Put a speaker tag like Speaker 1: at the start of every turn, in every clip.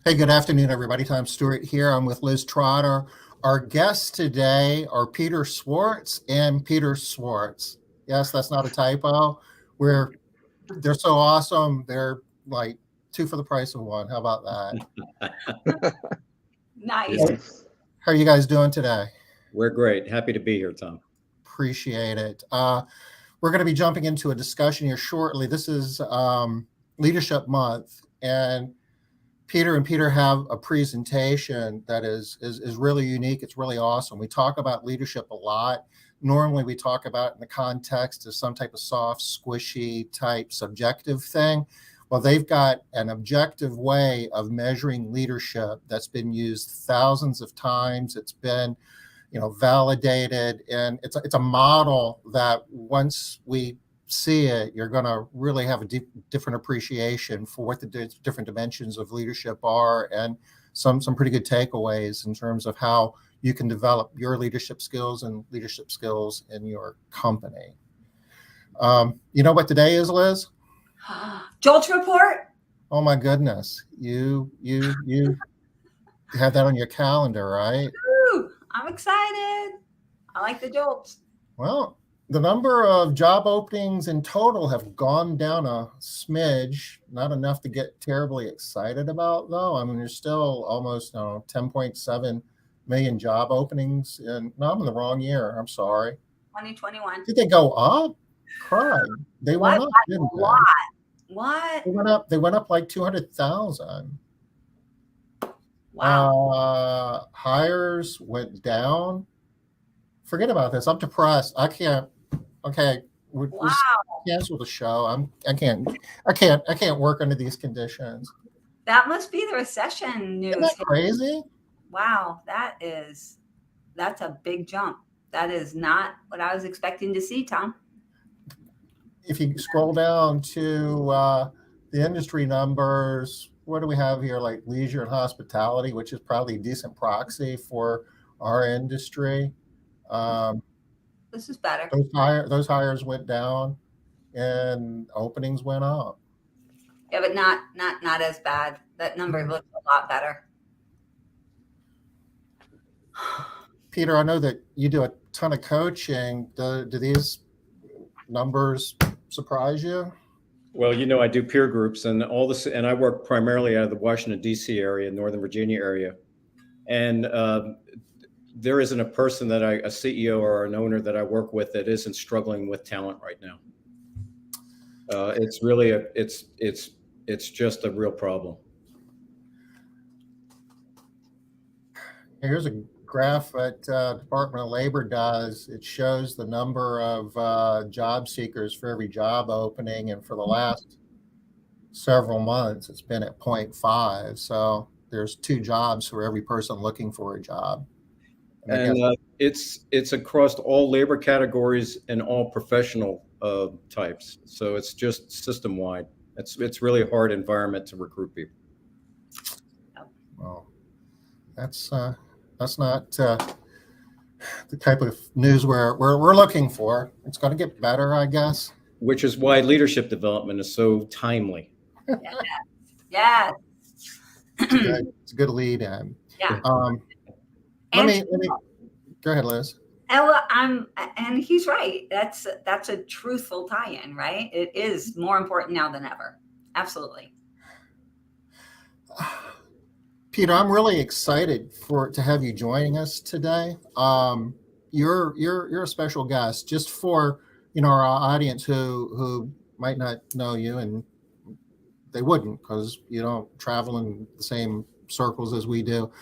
Speaker 1: Hey, good afternoon, everybody. Tom Stewart here. I'm with Liz Trotter. Our guests today are Peter Schwartz and Peter Schwartz. Yes, that's not a typo. They're so awesome. They're like two for the price of one. How about that?
Speaker 2: Nice.
Speaker 1: How are you guys doing today?
Speaker 3: We're great. Happy to be here, Tom.
Speaker 1: Appreciate it. We're going to be jumping into a discussion here shortly. This is Leadership Month, and Peter have a presentation that is really unique. It's really awesome. We talk about leadership a lot. Normally we talk about it in the context of some type of soft, squishy type subjective thing. Well, they've got an objective way of measuring leadership that's been used thousands of times. It's been, validated, and it's a model that once we see it, you're going to really have a different appreciation for what the different dimensions of leadership are, and some pretty good takeaways in terms of how you can develop your leadership skills and leadership skills in your company. You know what today is, Liz?
Speaker 2: Jolts report.
Speaker 1: Oh my goodness, you had that on your calendar, right?
Speaker 2: Woo, I'm excited. I like the jolts.
Speaker 1: Well, the number of job openings in total have gone down a smidge, not enough to get terribly excited about, though. I mean, there's still almost 10.7 million job openings. And no, I'm in the wrong year. I'm sorry.
Speaker 2: 2021.
Speaker 1: Did they go up? Cried. They went up, didn't they?
Speaker 2: What?
Speaker 1: They went up like 200,000.
Speaker 2: Wow.
Speaker 1: Hires went down. Forget about this. I'm depressed. I can't. Okay, we'll cancel the show. I can't work under these conditions.
Speaker 2: That must be the recession news.
Speaker 1: Isn't that crazy?
Speaker 2: Wow, that's a big jump. That is not what I was expecting to see, Tom.
Speaker 1: If you scroll down to the industry numbers, what do we have here? Like leisure and hospitality, which is probably a decent proxy for our industry.
Speaker 2: This is better.
Speaker 1: Those hires went down, and openings went up.
Speaker 2: Yeah, but not as bad. That number looks a lot better.
Speaker 1: Peter, I know that you do a ton of coaching. Do these numbers surprise you?
Speaker 3: Well, I do peer groups and all this, and I work primarily out of the Washington, D.C. area, Northern Virginia area. And there isn't a person a CEO or an owner that I work with that isn't struggling with talent right now. It's really it's just a real problem.
Speaker 1: Here's a graph that Department of Labor does. It shows the number of job seekers for every job opening, and for the last several months, it's been at 0.5. So there's 2 jobs for every person looking for a job.
Speaker 3: And it's across all labor categories and all professional types. So it's just system wide. It's really a hard environment to recruit people.
Speaker 1: Well, that's not the type of news we're looking for. It's going to get better, I guess.
Speaker 3: Which is why leadership development is so timely.
Speaker 2: Yeah.
Speaker 1: It's a good lead in.
Speaker 2: Yeah.
Speaker 1: Let me go ahead, Liz.
Speaker 2: And he's right. That's a truthful tie-in, right? It is more important now than ever. Absolutely.
Speaker 1: Peter, I'm really excited to have you joining us today. You're a special guest. Just for our audience who might not know you, and they wouldn't because you don't travel in the same circles as we do.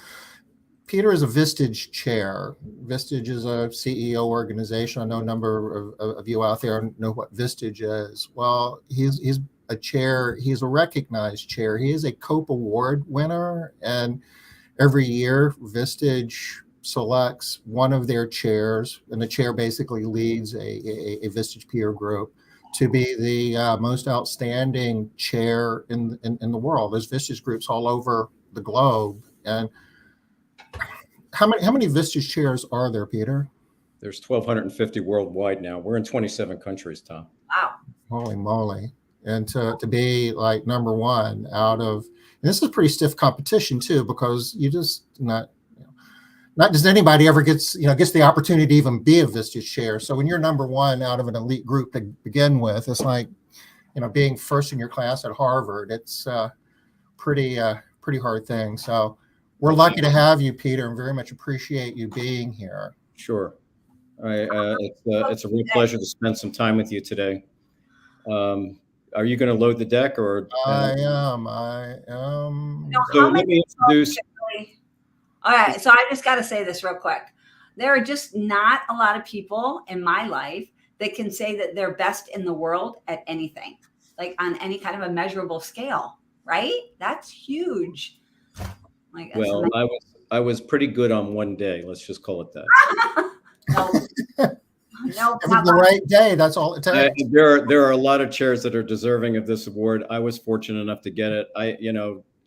Speaker 1: Peter is a Vistage Chair. Vistage is a CEO organization. I know a number of you out there know what Vistage is. Well, he's a chair. He's a recognized chair. He is a COPE Award winner, and every year Vistage selects one of their chairs, and the chair basically leads a Vistage peer group to be the most outstanding chair in the world. There's Vistage groups all over the globe, and how many Vistage chairs are there, Peter?
Speaker 3: There's 1,250 worldwide now. We're in 27 countries, Tom.
Speaker 2: Wow.
Speaker 1: Holy moly. And to be like number one out of, And this is pretty stiff competition too, because you just not just anybody ever gets the opportunity to even be a Vistage Chair. So when you're number one out of an elite group to begin with, it's like being first in your class at Harvard. It's pretty hard thing. So we're lucky to have you, Peter, and very much appreciate you being here.
Speaker 3: Sure. It's a real pleasure to spend some time with you today. Are you going to load the deck, or?
Speaker 1: I am.
Speaker 3: So let me introduce.
Speaker 2: All right. So I just got to say this real quick. There are just not a lot of people in my life that can say that they're best in the world at anything, like on any kind of a measurable scale, right? That's huge. Like,
Speaker 3: well, I was pretty good on one day. Let's just call it that.
Speaker 2: No,
Speaker 1: it was the right day. That's all it takes.
Speaker 3: There are a lot of chairs that are deserving of this award. I was fortunate enough to get it.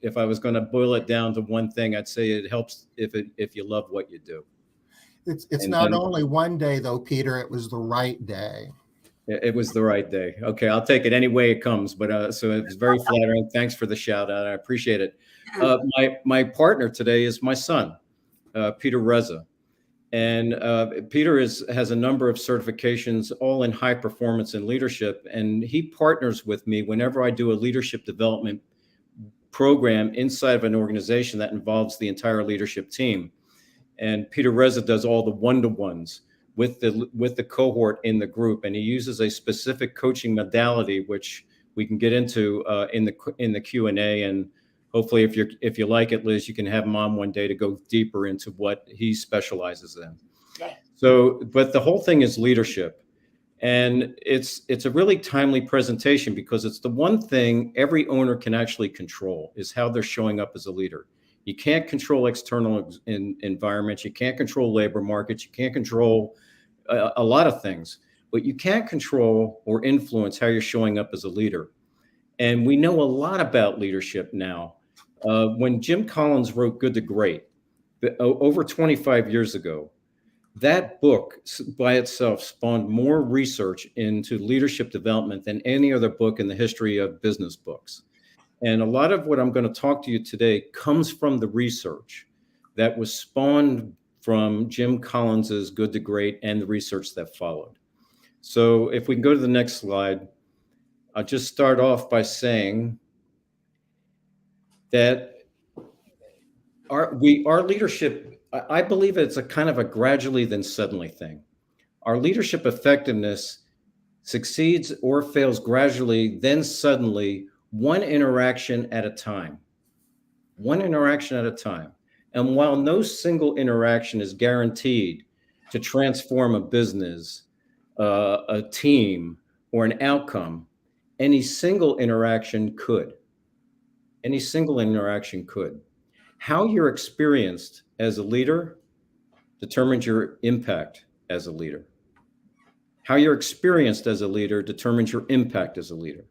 Speaker 3: If I was going to boil it down to one thing, I'd say it helps if you love what you do.
Speaker 1: It's not only one day though, Peter. It was the right day.
Speaker 3: It was the right day. Okay, I'll take it any way it comes. But so it was very flattering. Thanks for the shout out. I appreciate it. My partner today is my son, Peter Reza. And Peter has a number of certifications, all in high performance and leadership. And he partners with me whenever I do a leadership development program inside of an organization that involves the entire leadership team. And Peter Reza does all the one-to-ones with the cohort in the group. And he uses a specific coaching modality, which we can get into in the Q&A. And hopefully, if you like it, Liz, you can have him on one day to go deeper into what he specializes in.
Speaker 2: Okay.
Speaker 3: So, but the whole thing is leadership. And it's a really timely presentation because it's the one thing every owner can actually control is how they're showing up as a leader. You can't control external environments. You can't control labor markets. You can't control a lot of things, but you can't control or influence how you're showing up as a leader. And we know a lot about leadership now. When Jim Collins wrote Good to Great over 25 years ago, that book by itself spawned more research into leadership development than any other book in the history of business books. And a lot of what I'm going to talk to you today comes from the research that was spawned from Jim Collins's Good to Great and the research that followed. So if we can go to the next slide, I'll just start off by saying that our leadership, I believe it's a kind of a gradually then suddenly thing. Our leadership effectiveness succeeds or fails gradually, then suddenly, one interaction at a time. One interaction at a time. And while no single interaction is guaranteed to transform a business, a team, or an outcome, any single interaction could. Any single interaction could. How you're experienced as a leader determines your impact as a leader. How you're experienced as a leader determines your impact as a leader.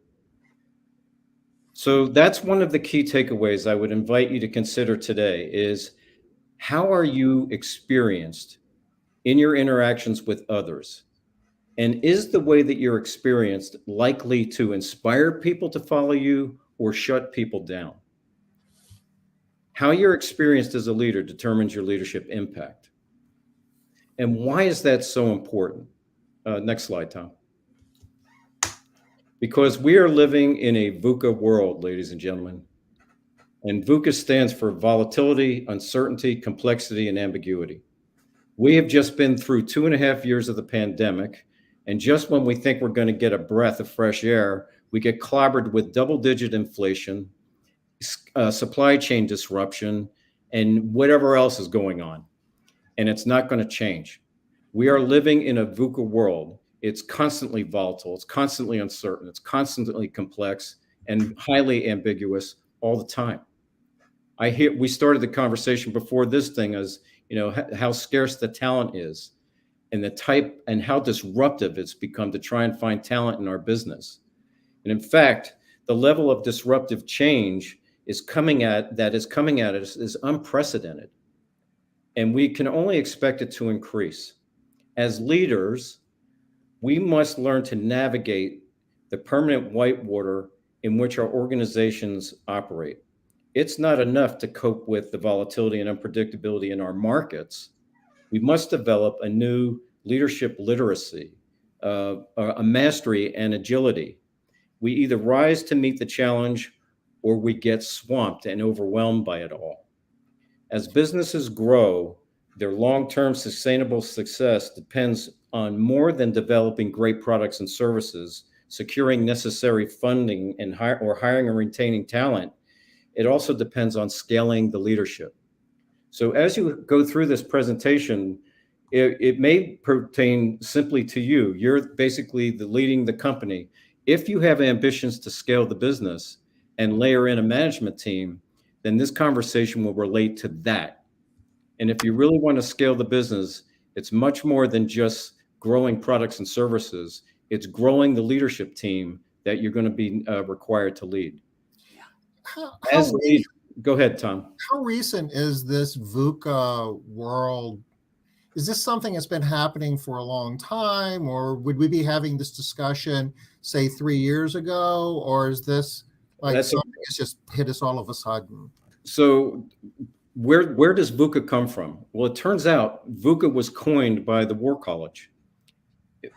Speaker 3: So that's one of the key takeaways I would invite you to consider today is how are you experienced in your interactions with others? And is the way that you're experienced likely to inspire people to follow you or shut people down? How you're experienced as a leader determines your leadership impact. And why is that so important? Next slide, Tom. Because we are living in a VUCA world, ladies and gentlemen. And VUCA stands for volatility, uncertainty, complexity, and ambiguity. We have just been through 2.5 years of the pandemic. And just when we think we're going to get a breath of fresh air, we get clobbered with double-digit inflation, supply chain disruption, and whatever else is going on. And it's not going to change. We are living in a VUCA world. It's constantly volatile. It's constantly uncertain. It's constantly complex and highly ambiguous all the time. We started the conversation before this thing as, how scarce the talent is and the type and how disruptive it's become to try and find talent in our business. And in fact, the level of disruptive change is coming at us is unprecedented. And we can only expect it to increase. As leaders, we must learn to navigate the permanent whitewater in which our organizations operate. it's not enough to cope with the volatility and unpredictability in our markets. We must develop a new leadership literacy, a mastery and agility. We either rise to meet the challenge or we get swamped and overwhelmed by it all. As businesses grow, their long-term sustainable success depends on more than developing great products and services, securing necessary funding, and hiring and retaining talent. It also depends on scaling the leadership. So as you go through this presentation, it may pertain simply to you. You're basically leading the company. If you have ambitions to scale the business and layer in a management team, then this conversation will relate to that. And if you really want to scale the business, it's much more than just growing products and services. It's growing the leadership team that you're going to be required to lead. Go ahead, Tom.
Speaker 1: How recent is this VUCA world? Is this something that's been happening for a long time, or would we be having this discussion, say, 3 years ago, or is this like something that's just hit us all of a sudden?
Speaker 3: So where does VUCA come from? Well, it turns out VUCA was coined by the War College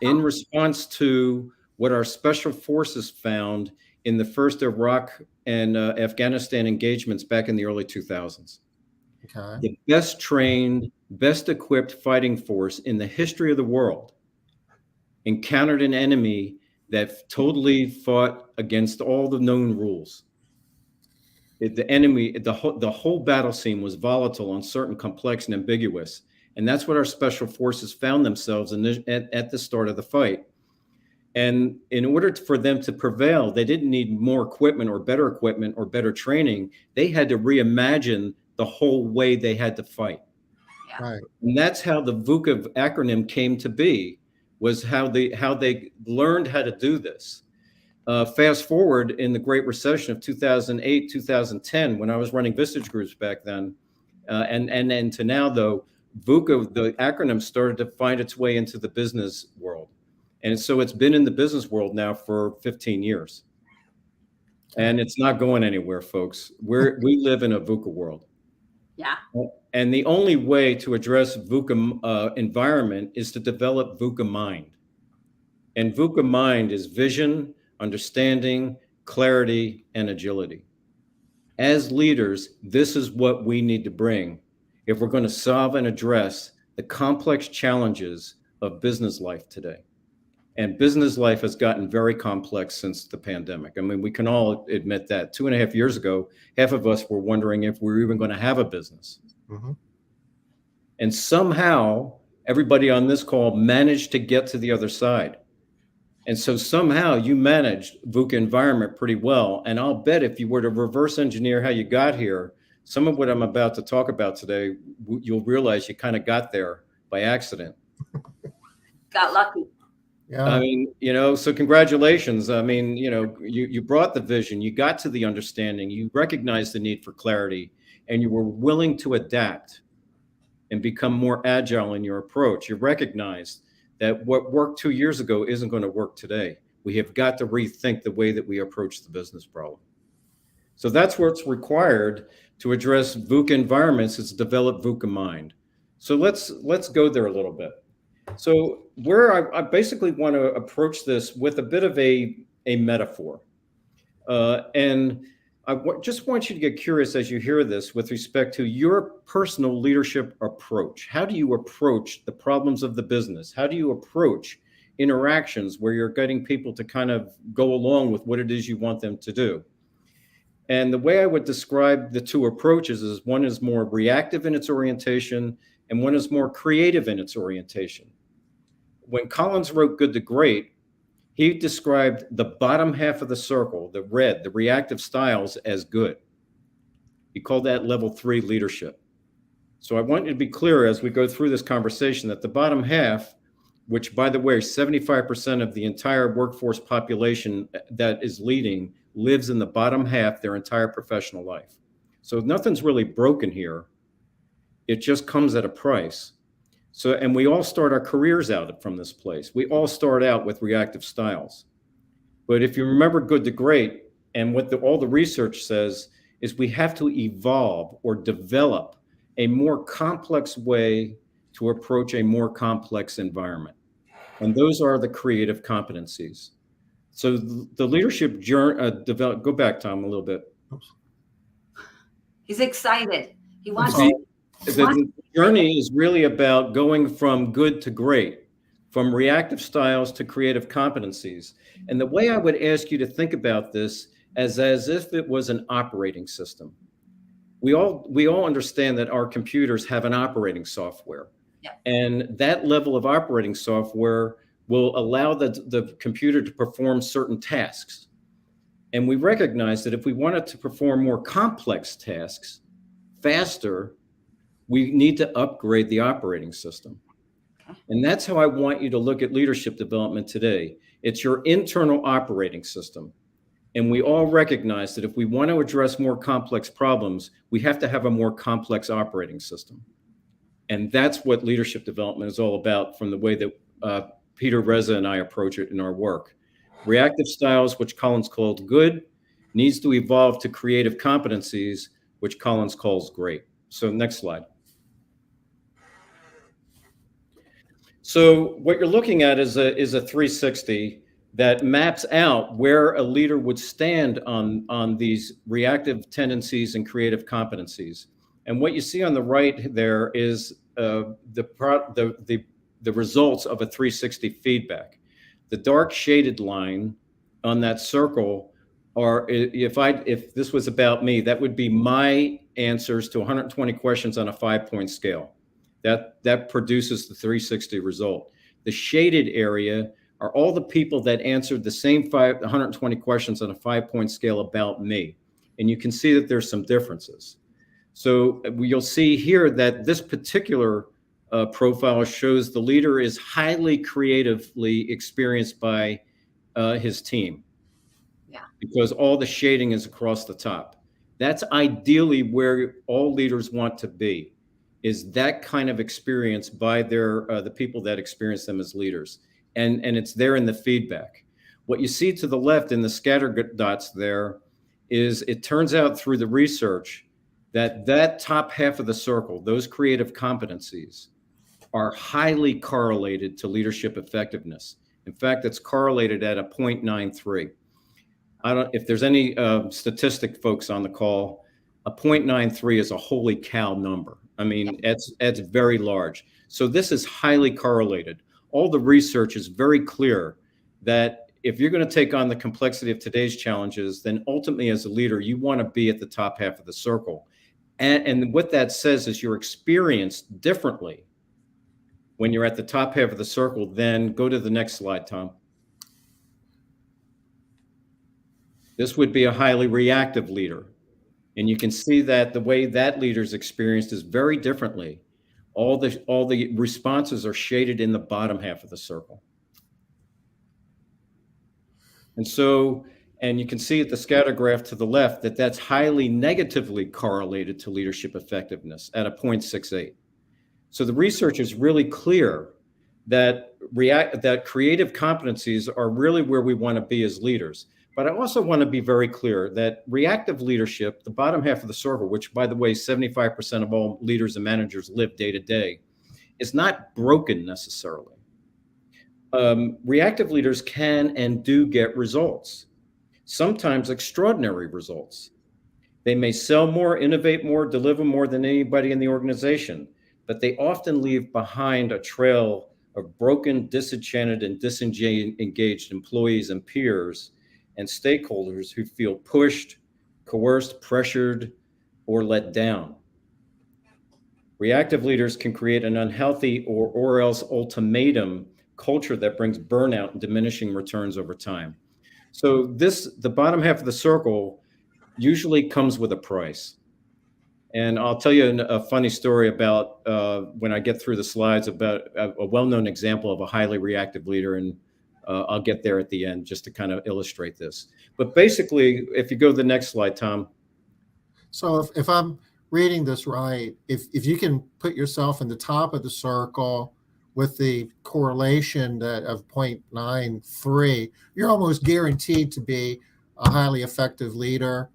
Speaker 3: in response to what our special forces found in the first Iraq and Afghanistan engagements back in the early 2000s.
Speaker 1: Okay.
Speaker 3: The best trained, best equipped fighting force in the history of the world encountered an enemy that totally fought against all the known rules. The enemy, the whole battle scene was volatile, uncertain, complex, and ambiguous. And that's what our special forces found themselves in at the start of the fight. And in order for them to prevail, they didn't need more equipment or better training. They had to reimagine the whole way they had to fight.
Speaker 2: Yeah.
Speaker 1: Right.
Speaker 3: And that's how the VUCA acronym came to be, was how they learned how to do this. Fast forward in the Great Recession of 2008, 2010, when I was running Vistage groups back then, and to now, though, VUCA, the acronym, started to find its way into the business world. And so it's been in the business world now for 15 years. And it's not going anywhere, folks. We live in a VUCA world.
Speaker 2: Yeah.
Speaker 3: And the only way to address VUCA environment is to develop VUCA mind. And VUCA mind is vision, understanding, clarity, and agility. As leaders, this is what we need to bring if we're going to solve and address the complex challenges of business life today. And business life has gotten very complex since the pandemic. I mean, we can all admit that 2.5 years ago, half of us were wondering if we were even going to have a business.
Speaker 1: Mm-hmm.
Speaker 3: And somehow everybody on this call managed to get to the other side. And so somehow you managed VUCA environment pretty well. And I'll bet if you were to reverse engineer how you got here, some of what I'm about to talk about today, you'll realize you kind of got there by accident.
Speaker 2: Got lucky.
Speaker 1: Yeah.
Speaker 3: I mean, so congratulations. I mean, you brought the vision, you got to the understanding, you recognized the need for clarity, and you were willing to adapt and become more agile in your approach. You recognized that what worked 2 years ago isn't going to work today. We have got to rethink the way that we approach the business problem. So that's what's required to address VUCA environments, is develop VUCA mind. So let's go there a little bit. So where I basically want to approach this with a bit of a metaphor. And I just want you to get curious as you hear this with respect to your personal leadership approach. How do you approach the problems of the business? How do you approach interactions where you're getting people to kind of go along with what it is you want them to do? And the way I would describe the two approaches is one is more reactive in its orientation and one is more creative in its orientation. When Collins wrote Good to Great, he described the bottom half of the circle, the red, the reactive styles, as good. He called that level 3 leadership. So I want you to be clear as we go through this conversation that the bottom half, which, by the way, 75% of the entire workforce population that is leading lives in the bottom half their entire professional life. So nothing's really broken here. It just comes at a price. So, and we all start our careers out from this place. We all start out with reactive styles. But if you remember Good to Great and what all the research says, is we have to evolve or develop a more complex way to approach a more complex environment. And those are the creative competencies. So the leadership journey, go back, Tom, a little bit.
Speaker 2: He's excited. He wants
Speaker 3: The journey is really about going from good to great, from reactive styles to creative competencies. And the way I would ask you to think about this as if it was an operating system. We all understand that our computers have an operating software.
Speaker 2: Yeah.
Speaker 3: And that level of operating software will allow the computer to perform certain tasks. And we recognize that if we wanted to perform more complex tasks faster, we need to upgrade the operating system. And that's how I want you to look at leadership development today. It's your internal operating system. And we all recognize that if we want to address more complex problems, we have to have a more complex operating system. And that's what leadership development is all about, from the way that Peter Reza and I approach it in our work. Reactive styles, which Collins called good, needs to evolve to creative competencies, which Collins calls great. So next slide. So what you're looking at is a 360 that maps out where a leader would stand on these reactive tendencies and creative competencies. And what you see on the right there is the results of a 360 feedback. The dark shaded line on that circle are, if this was about me, that would be my answers to 120 questions on a 5-point scale. That produces the 360 result. The shaded area are all the people that answered the same 120 questions on a 5-point scale about me. And you can see that there's some differences. So you'll see here that this particular profile shows the leader is highly creatively experienced by his team.
Speaker 2: Yeah.
Speaker 3: Because all the shading is across the top. That's ideally where all leaders want to be, is that kind of experience by the people that experience them as leaders. And it's there in the feedback. What you see to the left in the scatter dots there is, it turns out through the research that top half of the circle, those creative competencies, are highly correlated to leadership effectiveness. In fact, it's correlated at a 0.93. If there's any statistic folks on the call, a 0.93 is a holy cow number. I mean, it's very large. So this is highly correlated. All the research is very clear that if you're going to take on the complexity of today's challenges, then ultimately as a leader, you want to be at the top half of the circle. And what that says is you're experienced differently when you're at the top half of the circle. Then go to the next slide, Tom. This would be a highly reactive leader. And you can see that the way that leader's experienced is very differently. All the responses are shaded in the bottom half of the circle. And you can see at the scatter graph to the left that that's highly negatively correlated to leadership effectiveness at a 0.68. So the research is really clear that creative competencies are really where we want to be as leaders. But I also want to be very clear that reactive leadership, the bottom half of the circle, which, by the way, 75% of all leaders and managers live day to day, is not broken necessarily. Reactive leaders can and do get results, sometimes extraordinary results. They may sell more, innovate more, deliver more than anybody in the organization, but they often leave behind a trail of broken, disenchanted, and disengaged employees and peers and stakeholders who feel pushed, coerced, pressured, or let down. Reactive leaders can create an unhealthy or else ultimatum culture that brings burnout and diminishing returns over time. So the bottom half of the circle usually comes with a price. And I'll tell you a funny story about when I get through the slides about a well-known example of a highly reactive leader, and I'll get there at the end just to kind of illustrate this. But basically, if you go to the next slide, Tom.
Speaker 1: So if I'm reading this right, if you can put yourself in the top of the circle with the correlation of 0.93, you're almost guaranteed to be a highly effective leader.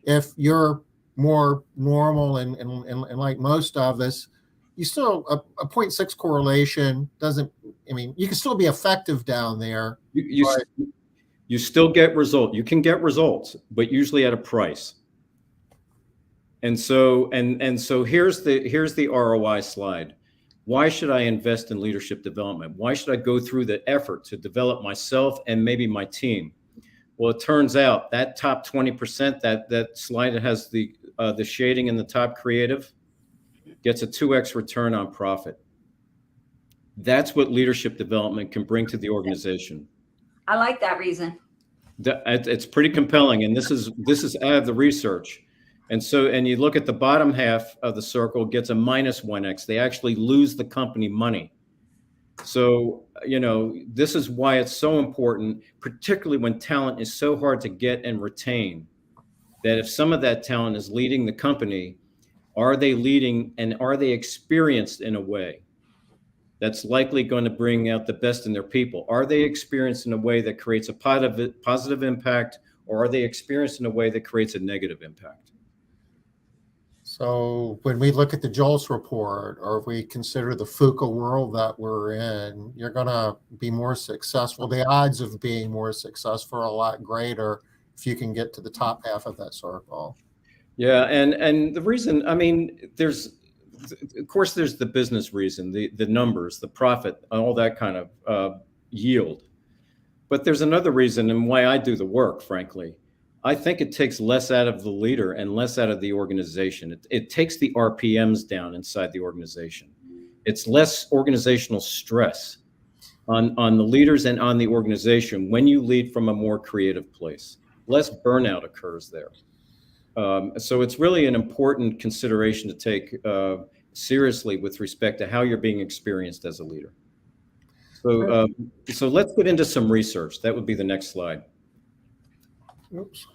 Speaker 1: If you're more normal and like most of us, you still a 0.6 correlation doesn't. I mean, you can still be effective down there.
Speaker 3: You still get result. You can get results, but usually at a price. And so here's the ROI slide. Why should I invest in leadership development? Why should I go through the effort to develop myself and maybe my team? Well, it turns out that top 20%, that slide that has the shading in the top creative, gets a 2x return on profit. That's what leadership development can bring to the organization.
Speaker 2: I like that reason.
Speaker 3: It's pretty compelling, and this is out of the research. And you look at the bottom half of the circle, gets a -1x. They actually lose the company money. So, this is why it's so important, particularly when talent is so hard to get and retain, that if some of that talent is leading the company, are they leading and are they experienced in a way that's likely going to bring out the best in their people? Are they experienced in a way that creates a positive impact, or are they experienced in a way that creates a negative impact?
Speaker 1: So when we look at the JOLTS report, or if we consider the FUCA world that we're in, you're going to be more successful. The odds of being more successful are a lot greater if you can get to the top half of that circle.
Speaker 3: Yeah, and the reason, I mean, of course, there's the business reason, the numbers, the profit, all that kind of yield. But there's another reason, and why I do the work, frankly. I think it takes less out of the leader and less out of the organization. It takes the RPMs down inside the organization. It's less organizational stress on the leaders and on the organization when you lead from a more creative place. Less burnout occurs there. So it's really an important consideration to take seriously with respect to how you're being experienced as a leader. So let's get into some research. That would be the next slide.
Speaker 1: Oops.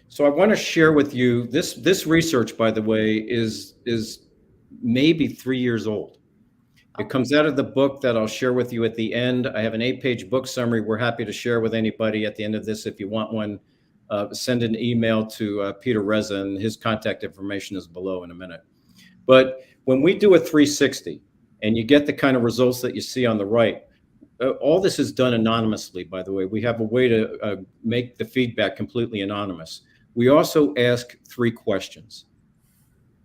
Speaker 3: So I want to share with you this research, by the way, is maybe 3 years old. It comes out of the book that I'll share with you at the end. I have an 8-page book summary. We're happy to share with anybody at the end of this. If you want one, send an email to Peter Reza, and his contact information is below in a minute. But when we do a 360 and you get the kind of results that you see on the right, all this is done anonymously, by the way. We have a way to make the feedback completely anonymous. We also ask 3 questions.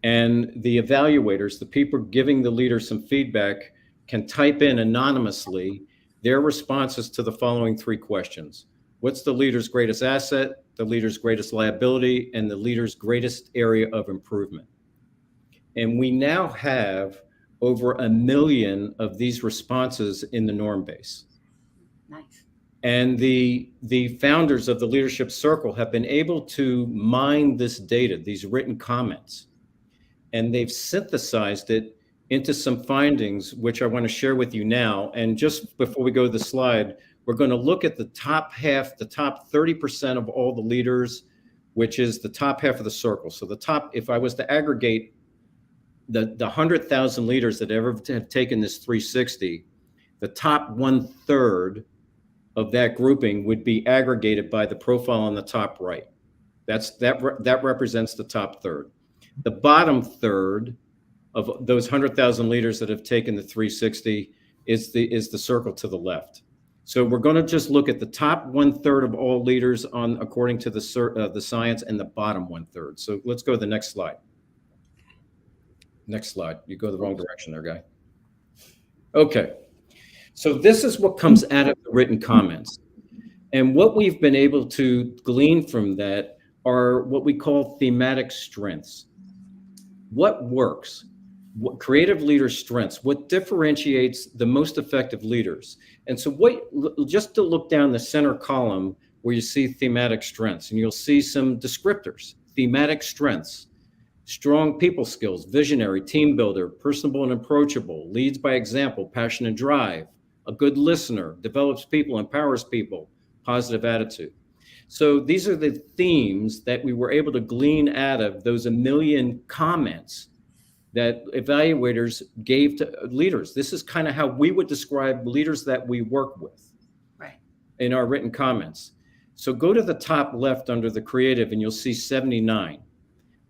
Speaker 3: And the evaluators, the people giving the leader some feedback, can type in anonymously their responses to the following 3 questions. What's the leader's greatest asset, the leader's greatest liability, and the leader's greatest area of improvement? And we now have over 1 million of these responses in the norm base.
Speaker 2: Nice.
Speaker 3: And the founders of the Leadership Circle have been able to mine this data, these written comments, and they've synthesized it into some findings, which I want to share with you now. And just before we go to the slide, we're going to look at the top half, the top 30% of all the leaders, which is the top half of the circle. So the top, if I was to aggregate the 100,000 leaders that ever have taken this 360, the top 1/3 of that grouping would be aggregated by the profile on the top right. That represents the top third. The bottom third of those 100,000 leaders that have taken the 360 is the circle to the left. So we're going to just look at the top 1/3 of all leaders according to the science, and the bottom 1/3. So let's go to the next slide. Next slide. You go the wrong direction there, guy. Okay. So this is what comes out of the written comments. And what we've been able to glean from that are what we call thematic strengths. What works? What creative leaders' strengths? What differentiates the most effective leaders? And so just to look down the center column where you see thematic strengths, and you'll see some descriptors. Thematic strengths: strong people skills, visionary, team builder, personable and approachable, leads by example, passion and drive, a good listener, develops people, empowers people, positive attitude. So these are the themes that we were able to glean out of those 1 million comments that evaluators gave to leaders. This is kind of how we would describe leaders that we work with,
Speaker 2: right,
Speaker 3: in our written comments. So go to the top left under the creative and you'll see 79.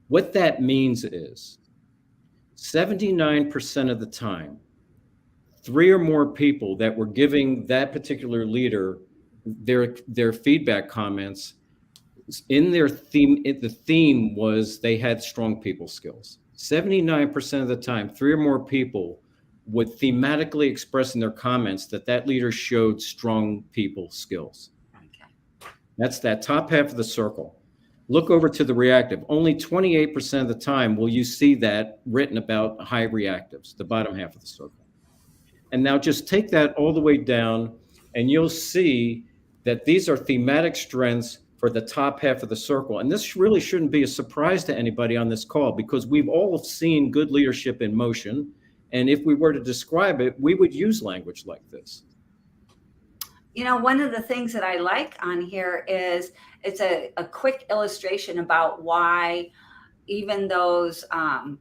Speaker 3: What that means is 79% of the time, 3 or more people that were giving that particular leader their feedback comments in their theme, the theme was they had strong people skills. 79% of the time, 3 or more people would thematically express in their comments that leader showed strong people skills.
Speaker 2: Okay.
Speaker 3: That's that top half of the circle. Look over to the reactive. Only 28% of the time will you see that written about high reactives, the bottom half of the circle. And now just take that all the way down and you'll see that these are thematic strengths for the top half of the circle. And this really shouldn't be a surprise to anybody on this call because we've all seen good leadership in motion. And if we were to describe it, we would use language like this.
Speaker 2: You know, one of the things that I like on here is it's a quick illustration about why even those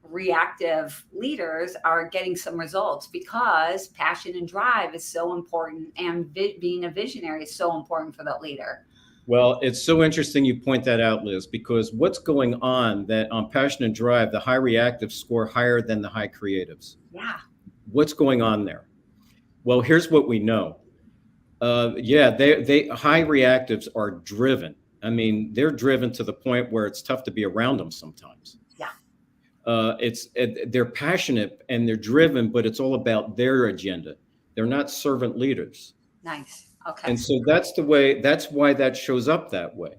Speaker 2: reactive leaders are getting some results, because passion and drive is so important, and being a visionary is so important for that leader.
Speaker 3: Well, it's so interesting you point that out, Liz, because what's going on that on passion and drive, the high reactives score higher than the high creatives.
Speaker 2: Yeah.
Speaker 3: What's going on there? Well, here's what we know. They high reactives are driven. I mean, they're driven to the point where it's tough to be around them sometimes.
Speaker 2: Yeah.
Speaker 3: They're passionate and they're driven, but it's all about their agenda. They're not servant leaders.
Speaker 2: Nice. Okay.
Speaker 3: And so that's why that shows up that way.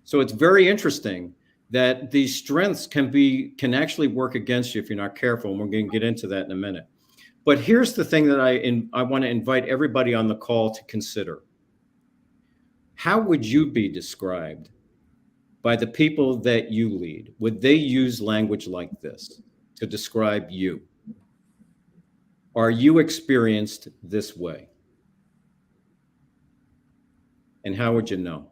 Speaker 3: So it's very interesting that these strengths can actually work against you if you're not careful. And we're going to get into that in a minute. But here's the thing that I want to invite everybody on the call to consider. How would you be described by the people that you lead? Would they use language like this to describe you? Are you experienced this way? And how would you know?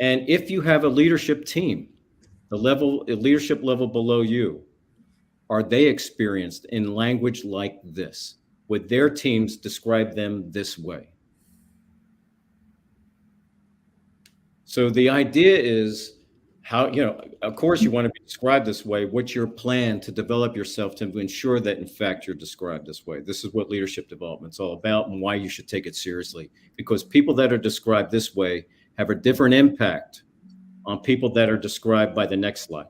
Speaker 3: And if you have a leadership team, a leadership level below you, are they experienced in language like this? Would their teams describe them this way? So the idea is how, of course you want to be described this way. What's your plan to develop yourself to ensure that in fact you're described this way? This is what leadership development's all about and why you should take it seriously, because people that are described this way have a different impact on people that are described by the next slide.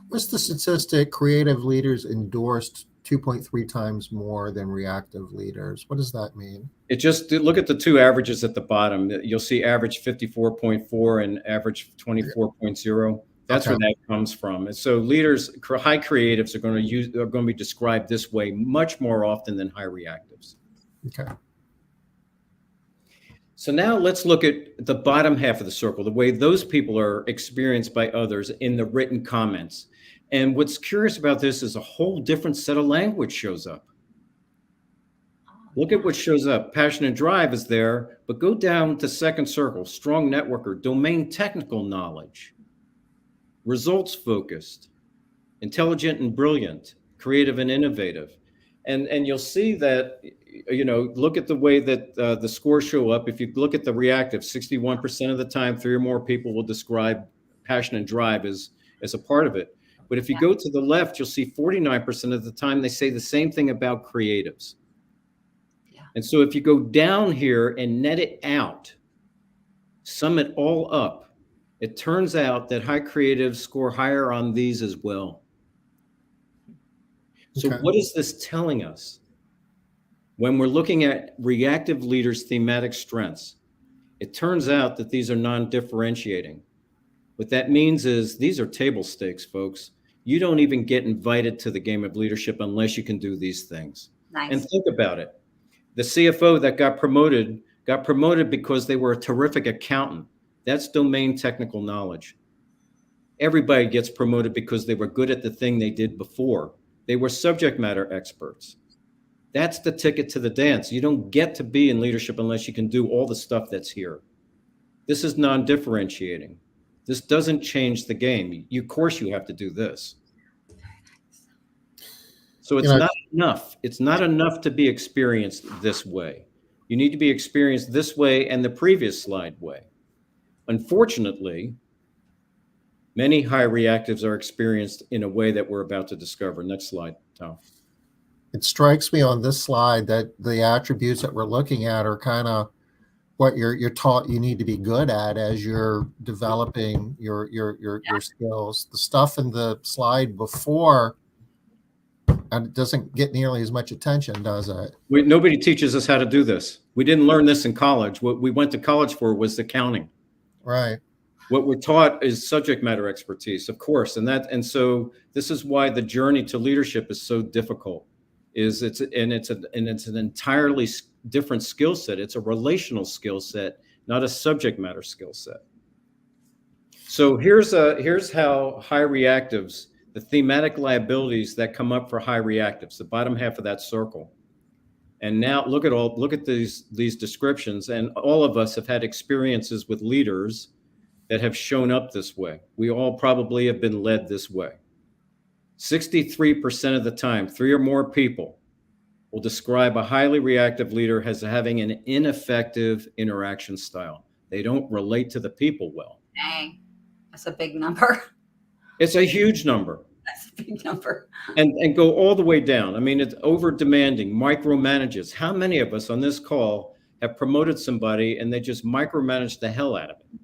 Speaker 1: What's the statistic? Creative leaders endorsed 2.3 times more than reactive leaders. What does that mean?
Speaker 3: It just look at the two averages at the bottom. You'll see average 54.4 and average 24.0. That's
Speaker 1: Okay.
Speaker 3: where that comes from. And so leaders, high creatives are going to be described this way much more often than high reactives.
Speaker 1: Okay.
Speaker 3: So now let's look at the bottom half of the circle, the way those people are experienced by others in the written comments. And what's curious about this is a whole different set of language shows up. Look at what shows up. Passion and drive is there, but go down to second circle, strong networker, domain technical knowledge, results focused, intelligent and brilliant, creative and innovative. And you'll see that, look at the way that the scores show up. If you look at the reactive, 61% of the time, 3 or more people will describe passion and drive as a part of it. But if you go to the left, you'll see 49% of the time they say the same thing about creatives. Yeah. And so if you go down here and net it out, sum it all up, it turns out that high creatives score higher on these as well. So what is this telling us? When we're looking at reactive leaders' thematic strengths, it turns out that these are non-differentiating. What that means is these are table stakes, folks. You don't even get invited to the game of leadership unless you can do these things.
Speaker 2: Nice.
Speaker 3: And think about it. The CFO that got promoted because they were a terrific accountant. That's domain technical knowledge. Everybody gets promoted because they were good at the thing they did before. They were subject matter experts. That's the ticket to the dance. You don't get to be in leadership unless you can do all the stuff that's here. This is non-differentiating. This doesn't change the game. Of course you have to do this. So it's not enough. It's not enough to be experienced this way. You need to be experienced this way and the previous slide way. Unfortunately, many high reactives are experienced in a way that we're about to discover. Next slide, Tom.
Speaker 1: It strikes me on this slide that the attributes that we're looking at are kind of what you're taught you need to be good at as you're developing your skills. The stuff in the slide before, and it doesn't get nearly as much attention, does it?
Speaker 3: Nobody teaches us how to do this. We didn't learn this in college. What we went to college for was accounting.
Speaker 1: Right.
Speaker 3: What we're taught is subject matter expertise, of course, and so this is why the journey to leadership is so difficult. It's an entirely different skill set. It's a relational skill set, not a subject matter skill set. So here's how high reactives, the thematic liabilities that come up for high reactives, the bottom half of that circle. And now look at these descriptions, and all of us have had experiences with leaders that have shown up this way. We all probably have been led this way. 63% of the time, 3 or more people will describe a highly reactive leader as having an ineffective interaction style. They don't relate to the people well.
Speaker 2: Dang, that's a big number.
Speaker 3: It's a huge number.
Speaker 2: That's a big number.
Speaker 3: And go all the way down. I mean, it's over demanding, micromanages. How many of us on this call have promoted somebody and they just micromanage the hell out of it?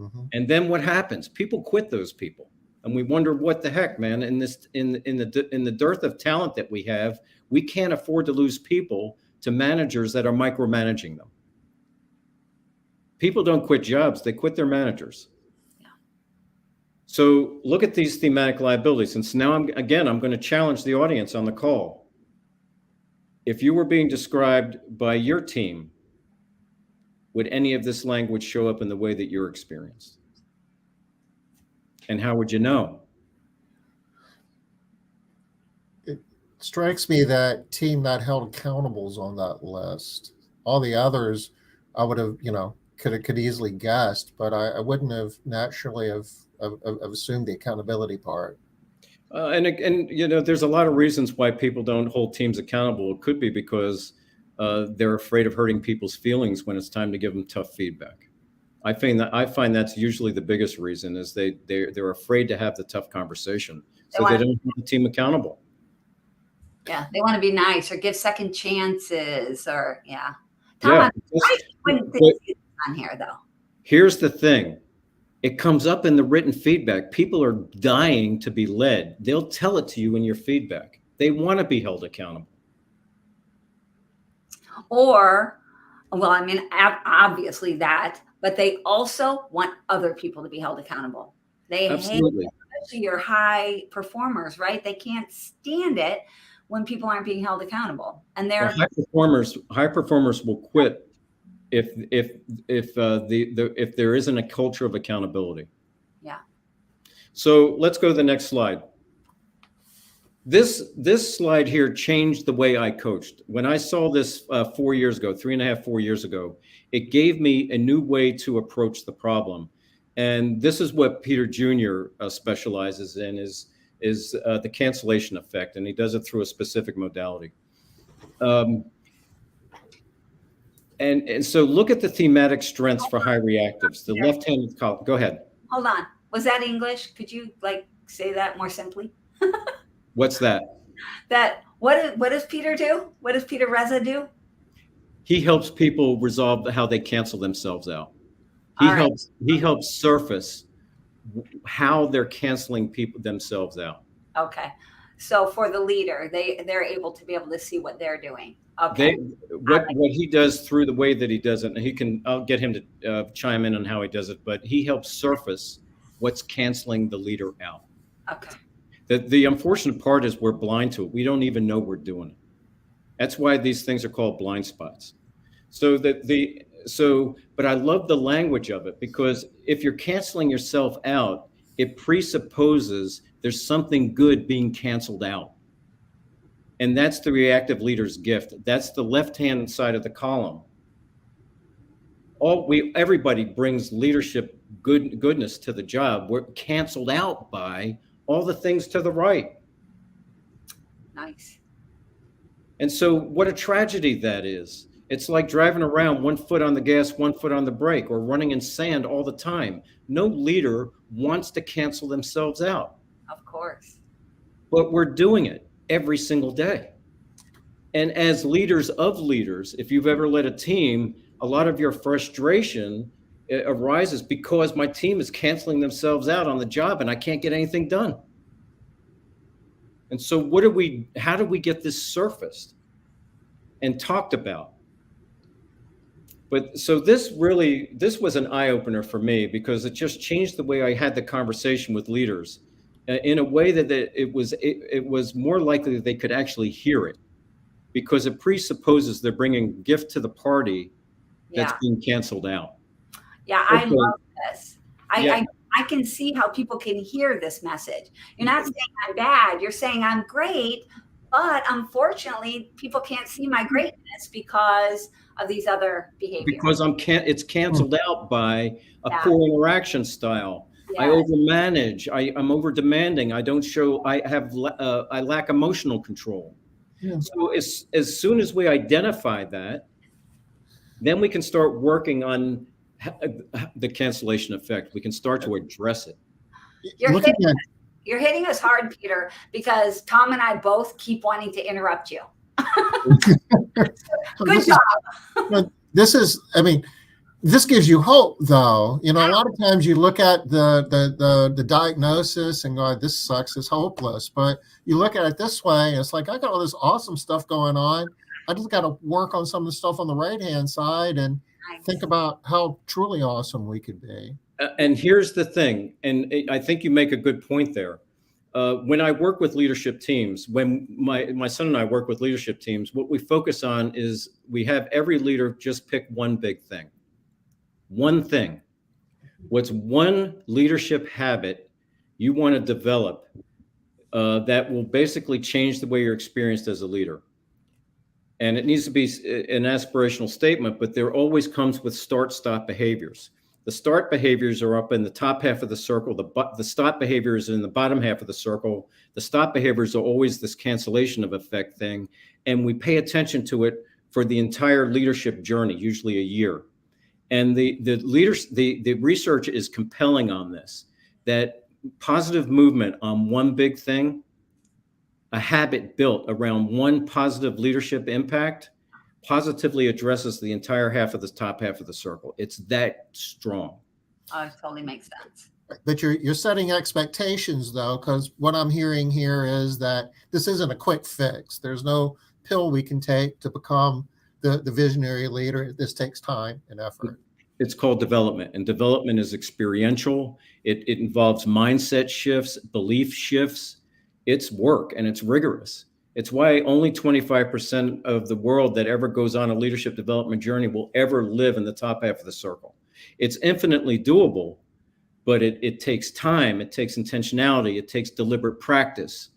Speaker 3: Mm-hmm. And then what happens? People quit those people. And we wonder what the heck, man, in the dearth of talent that we have, we can't afford to lose people to managers that are micromanaging them. People don't quit jobs, they quit their managers. Yeah. So look at these thematic liabilities. And so now I'm going to challenge the audience on the call. If you were being described by your team, would any of this language show up in the way that you're experienced? And how would you know?
Speaker 1: It strikes me that team not held accountable is on that list. All the others, I would have, could easily guessed, but I wouldn't have naturally have assumed the accountability part.
Speaker 3: And there's a lot of reasons why people don't hold teams accountable. It could be because they're afraid of hurting people's feelings when it's time to give them tough feedback. I find that's usually the biggest reason is they're afraid to have the tough conversation, so they don't hold the team accountable.
Speaker 2: Yeah, they want to be nice or give second chances, or Tom, I wouldn't think it's on here though.
Speaker 3: Here's the thing: it comes up in the written feedback. People are dying to be led. They'll tell it to you in your feedback. They want to be held accountable.
Speaker 2: Or, well, I mean, obviously that. But they also want other people to be held accountable. They
Speaker 3: Absolutely.
Speaker 2: hate, especially your high performers, right? They can't stand it when people aren't being held accountable. And they're
Speaker 3: high performers will quit if there isn't a culture of accountability. Yeah. So let's go to the next slide. This slide here changed the way I coached. When I saw this 4 years ago, 4 years ago, it gave me a new way to approach the problem. And this is what Peter Jr. Specializes in is the cancellation effect. And he does it through a specific modality. And so look at the thematic strengths for high reactives. The left-handed column. Go ahead.
Speaker 2: Hold on. Was that English? Could you say that more simply?
Speaker 3: What's that?
Speaker 2: What does Peter do? What does Peter Reza do?
Speaker 3: He helps people resolve how they cancel themselves out. He helps surface how they're canceling themselves out.
Speaker 2: Okay. So for the leader, they're able to be able to see what they're doing. Okay.
Speaker 3: What he does through the way that he does it, and I'll get him to chime in on how he does it, but he helps surface what's canceling the leader out.
Speaker 2: Okay.
Speaker 3: The unfortunate part is we're blind to it. We don't even know we're doing it. That's why these things are called blind spots. But I love the language of it, because if you're canceling yourself out, it presupposes there's something good being canceled out. And that's the reactive leader's gift. That's the left-hand side of the column. Everybody brings leadership goodness to the job. We're canceled out by all the things to the right.
Speaker 2: Nice.
Speaker 3: And so what a tragedy that is. It's like driving around 1 foot on the gas, 1 foot on the brake, or running in sand all the time. No leader wants to cancel themselves out,
Speaker 2: Of course.
Speaker 3: but we're doing it every single day. And as leaders of leaders, if you've ever led a team, a lot of your frustration arises because my team is canceling themselves out on the job and I can't get anything done. And so how do we get this surfaced and talked about? But so this was an eye opener for me, because it just changed the way I had the conversation with leaders in a way that it was more likely that they could actually hear it, because it presupposes they're bringing gift to the party that's being canceled out.
Speaker 2: Yeah,
Speaker 3: Okay.
Speaker 2: I love this. I can see how people can hear this message. You're not saying I'm bad. You're saying I'm great, but unfortunately, people can't see my greatness because of these other behaviors.
Speaker 3: Because it's canceled out by a poor interaction style.
Speaker 2: Yes.
Speaker 3: I overmanage. I'm over demanding. I don't show. I lack emotional control. Yeah. So as soon as we identify that, then we can start working on the cancellation effect. We can start to address it.
Speaker 2: You're hitting us hard, Peter, because Tom and I both keep wanting to interrupt you. Good job.
Speaker 1: This gives you hope, though. A lot of times you look at the diagnosis and go, this sucks, it's hopeless. But you look at it this way, it's like, I got all this awesome stuff going on. I just got to work on some of the stuff on the right-hand side and think about how truly awesome we could be.
Speaker 3: And here's the thing, and I think you make a good point there. When I work with leadership teams, when my son and I work with leadership teams, what we focus on is we have every leader just pick one big thing. One thing. What's one leadership habit you want to develop that will basically change the way you're experienced as a leader? And it needs to be an aspirational statement, but there always comes with start-stop behaviors. The start behaviors are up in the top half of the circle. The stop behaviors in the bottom half of the circle. The stop behaviors are always this cancellation of effect thing. And we pay attention to it for the entire leadership journey, usually a year. And the research is compelling on this, that positive movement on one big thing, a habit built around one positive leadership impact, positively addresses the entire top half of the circle. It's that strong.
Speaker 2: Oh, it totally makes sense.
Speaker 1: But you're setting expectations, though, because what I'm hearing here is that this isn't a quick fix. There's no pill we can take to become the visionary leader. This takes time and effort.
Speaker 3: It's called development, and development is experiential. It involves mindset shifts, belief shifts. It's work, and it's rigorous. It's why only 25% of the world that ever goes on a leadership development journey will ever live in the top half of the circle. It's infinitely doable, but it takes time, it takes intentionality, it takes deliberate practice,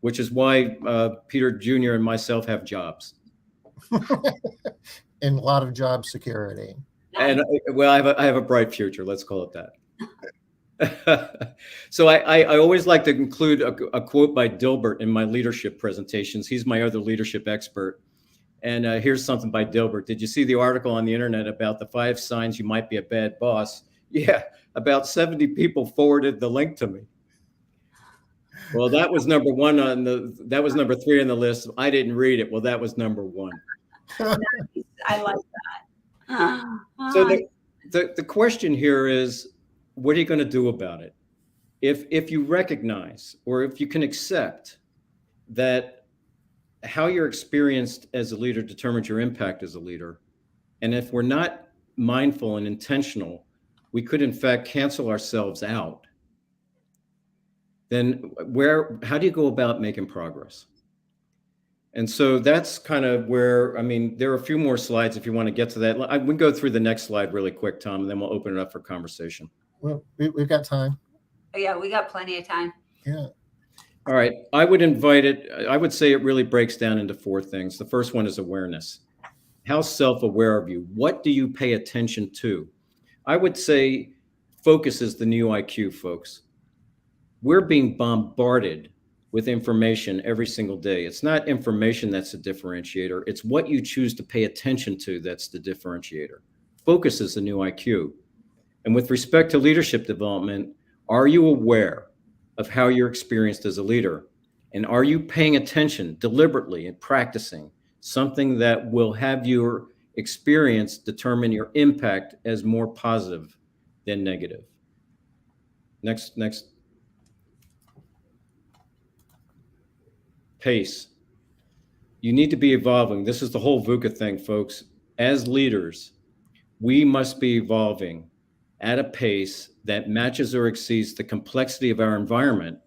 Speaker 3: which is why Peter Jr. and myself have jobs.
Speaker 1: And a lot of job security.
Speaker 3: And I have a bright future, let's call it that. So I always like to include a quote by Dilbert in my leadership presentations. He's my other leadership expert. And here's something by Dilbert. Did you see the article on the internet about the 5 signs you might be a bad boss? Yeah, about 70 people forwarded the link to me. Well, that was number 1 that was number 3 on the list. I didn't read it. Well, that was number 1.
Speaker 2: I like that.
Speaker 3: So the question here is, what are you going to do about it? If you recognize, or if you can accept that how you're experienced as a leader determines your impact as a leader, and if we're not mindful and intentional, we could in fact cancel ourselves out, then how do you go about making progress? And so that's kind of where, there are a few more slides if you want to get to that. We can go through the next slide really quick, Tom, and then we'll open it up for conversation.
Speaker 1: Well, we've got time.
Speaker 2: Oh, yeah, we got plenty of time.
Speaker 1: Yeah.
Speaker 3: All right. I would say it really breaks down into 4 things. The first one is awareness. How self-aware are you? What do you pay attention to? I would say focus is the new IQ, folks. We're being bombarded with information every single day. It's not information that's a differentiator. It's what you choose to pay attention to that's the differentiator. Focus is the new IQ. And with respect to leadership development, are you aware of how you're experienced as a leader? And are you paying attention deliberately and practicing something that will have your experience determine your impact as more positive than negative? Next. Pace. You need to be evolving. This is the whole VUCA thing, folks. As leaders, we must be evolving at a pace that matches or exceeds the complexity of our environment,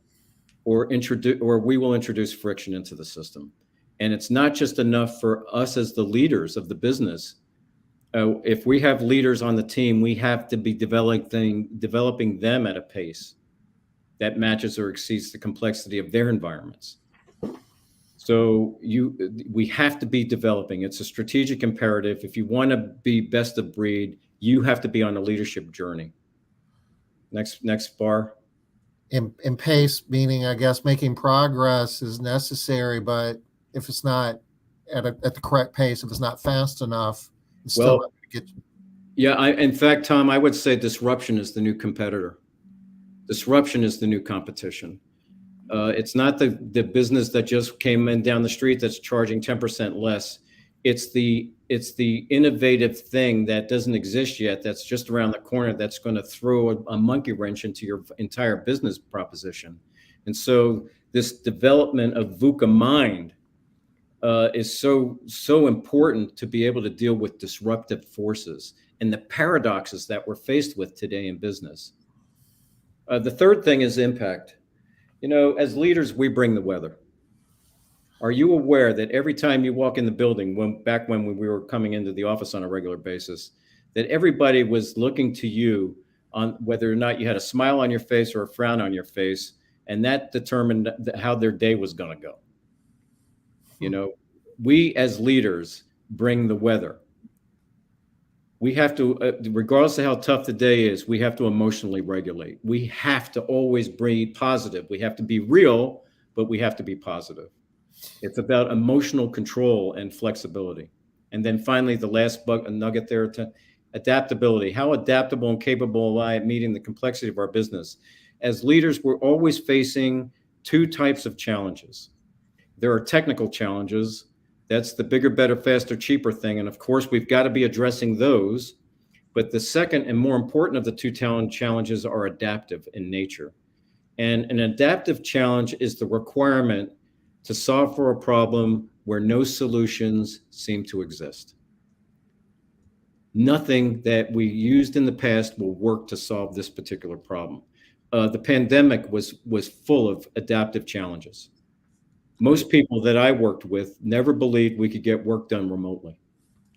Speaker 3: or we will introduce friction into the system. And it's not just enough for us as the leaders of the business. If we have leaders on the team, we have to be developing them at a pace that matches or exceeds the complexity of their environments. So we have to be developing. It's a strategic imperative. If you want to be best of breed, you have to be on a leadership journey. Next bar.
Speaker 1: In pace, meaning, I guess, making progress is necessary, but if it's not at the correct pace, if it's not fast enough, it's still not going to get you.
Speaker 3: Yeah, in fact, Tom, I would say disruption is the new competitor. Disruption is the new competition. It's not the business that just came in down the street that's charging 10% less. It's the innovative thing that doesn't exist yet, that's just around the corner, that's going to throw a monkey wrench into your entire business proposition. And so this development of VUCA mind is so important to be able to deal with disruptive forces and the paradoxes that we're faced with today in business. The third thing is impact. As leaders, we bring the weather. Are you aware that every time you walk in the building, back when we were coming into the office on a regular basis, that everybody was looking to you on whether or not you had a smile on your face or a frown on your face, and that determined how their day was going to go. We as leaders bring the weather. We have to, regardless of how tough the day is, we have to emotionally regulate. We have to always be positive. We have to be real, but we have to be positive. It's about emotional control and flexibility. And then finally, the last nugget there, adaptability. How adaptable and capable am I at meeting the complexity of our business? As leaders, we're always facing two types of challenges. There are technical challenges. That's the bigger, better, faster, cheaper thing. And of course, we've got to be addressing those. But the second and more important of the two challenges are adaptive in nature. And an adaptive challenge is the requirement to solve for a problem where no solutions seem to exist. Nothing that we used in the past will work to solve this particular problem. The pandemic was full of adaptive challenges. Most people that I worked with never believed we could get work done remotely.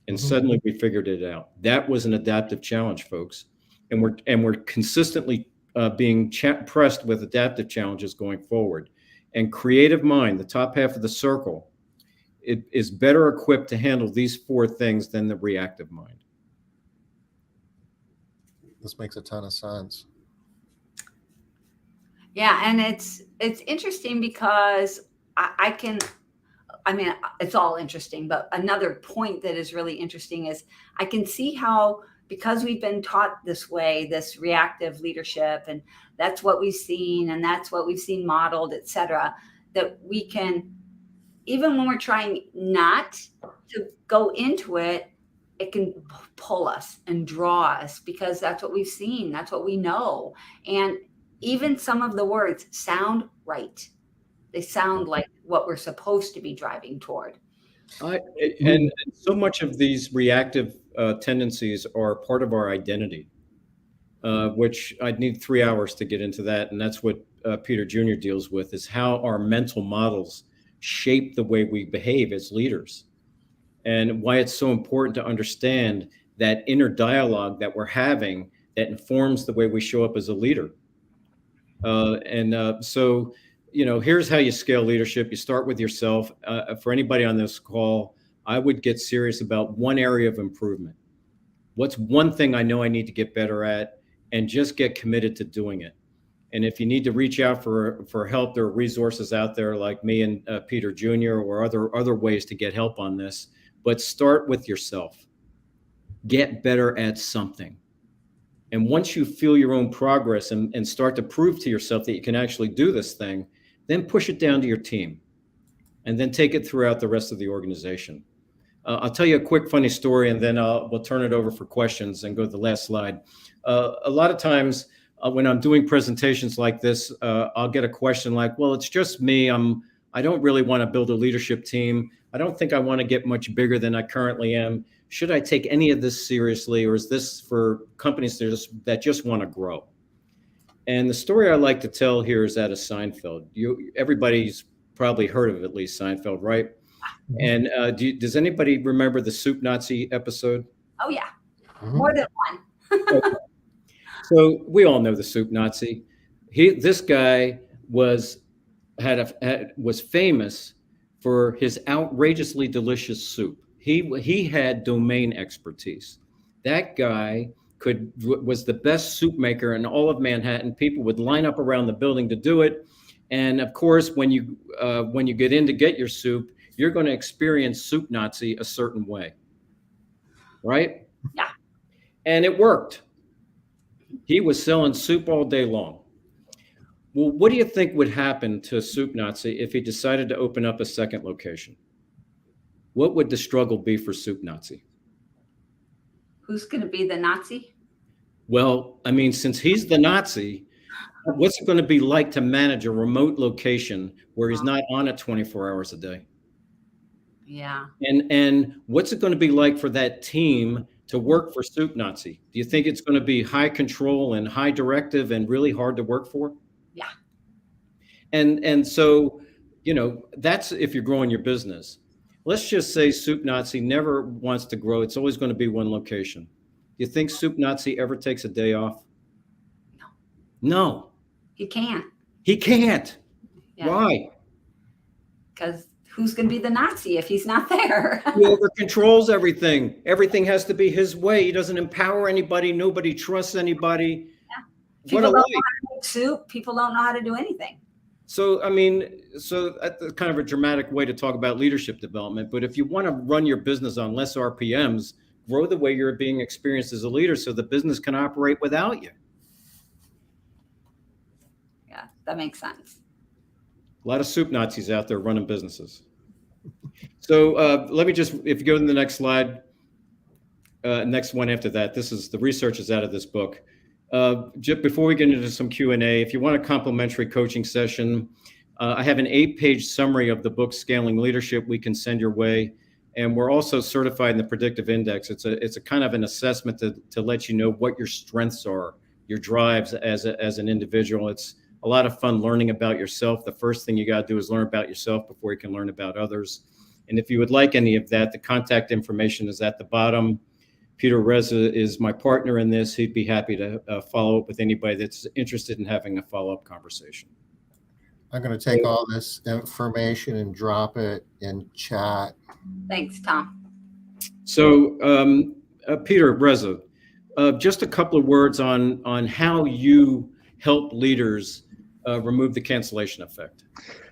Speaker 3: And suddenly we figured it out. That was an adaptive challenge, folks. And we're consistently being pressed with adaptive challenges going forward. And creative mind, the top half of the circle, it is better equipped to handle these four things than the reactive mind.
Speaker 1: This makes a ton of sense.
Speaker 2: Yeah, and it's interesting because it's all interesting, but another point that is really interesting is I can see how, because we've been taught this way, this reactive leadership, and that's what we've seen, and that's what we've seen modeled, et cetera, that we can, even when we're trying not to go into it, it can pull us and draw us because that's what we've seen, that's what we know. And even some of the words sound right. They sound like what we're supposed to be driving toward.
Speaker 3: And so much of these reactive tendencies are part of our identity, which I'd need 3 hours to get into that. And that's what Peter Jr. deals with, is how our mental models shape the way we behave as leaders, and why it's so important to understand that inner dialogue that we're having that informs the way we show up as a leader. So here's how you scale leadership. You start with yourself. For anybody on this call, I would get serious about one area of improvement. What's one thing I know I need to get better at, and just get committed to doing it. And if you need to reach out for help, there are resources out there like me and Peter Jr. or other ways to get help on this. But start with yourself. Get better at something. And once you feel your own progress and start to prove to yourself that you can actually do this thing, then push it down to your team and then take it throughout the rest of the organization. I'll tell you a quick funny story, and then we'll turn it over for questions and go to the last slide. A lot of times when I'm doing presentations like this, I'll get a question like, well, it's just me. I don't really want to build a leadership team. I don't think I want to get much bigger than I currently am. Should I take any of this seriously, or is this for companies that just want to grow? And the story I like to tell here is that of Seinfeld. Everybody's probably heard of at least Seinfeld, right? And does anybody remember the Soup Nazi episode?
Speaker 2: Oh, yeah. More than one.
Speaker 3: Okay. So we all know the Soup Nazi. This guy was famous for his outrageously delicious soup. He had domain expertise. That guy was the best soup maker in all of Manhattan. People would line up around the building to do it. And of course, when you get in to get your soup, you're going to experience Soup Nazi a certain way, right?
Speaker 2: Yeah.
Speaker 3: And it worked. He was selling soup all day long. Well, what do you think would happen to Soup Nazi if he decided to open up a second location? What would the struggle be for Soup Nazi?
Speaker 2: Who's going to be the Nazi?
Speaker 3: Well, I mean, since he's the Nazi, what's it going to be like to manage a remote location where he's not on it 24 hours a day?
Speaker 2: Yeah.
Speaker 3: And what's it going to be like for that team to work for Soup Nazi? Do you think it's going to be high control and high directive and really hard to work for?
Speaker 2: Yeah.
Speaker 3: And so, that's if you're growing your business. Let's just say Soup Nazi never wants to grow. It's always going to be one location. Do you think Soup Nazi ever takes a day off? No.
Speaker 2: He can't.
Speaker 3: He can't.
Speaker 2: Yeah.
Speaker 3: Why?
Speaker 2: Because who's going to be the Nazi if he's not there?
Speaker 3: He over controls everything. Everything has to be his way. He doesn't empower anybody. Nobody trusts anybody.
Speaker 2: Yeah.
Speaker 3: What
Speaker 2: People
Speaker 3: a
Speaker 2: don't know
Speaker 3: life.
Speaker 2: how to make soup. People don't know how to do anything.
Speaker 3: So, that's kind of a dramatic way to talk about leadership development. But if you want to run your business on less RPMs, grow the way you're being experienced as a leader so the business can operate without you.
Speaker 2: Yeah, that makes sense.
Speaker 3: A lot of Soup Nazis out there running businesses. So let me just, if you go to the next slide, next one after that, the research is out of this book. Just before we get into some Q&A, if you want a complimentary coaching session, I have an 8-page summary of the book, Scaling Leadership, we can send your way. And we're also certified in the predictive index. It's a kind of an assessment to let you know what your strengths are, your drives as an individual. It's a lot of fun learning about yourself. The first thing you got to do is learn about yourself before you can learn about others. And if you would like any of that, the contact information is at the bottom. Peter Reza is my partner in this. He'd be happy to follow up with anybody that's interested in having a follow-up conversation.
Speaker 1: I'm going to take all this information and drop it in chat.
Speaker 2: Thanks, Tom.
Speaker 3: So, Peter Reza, just a couple of words on how you help leaders remove the cancellation effect.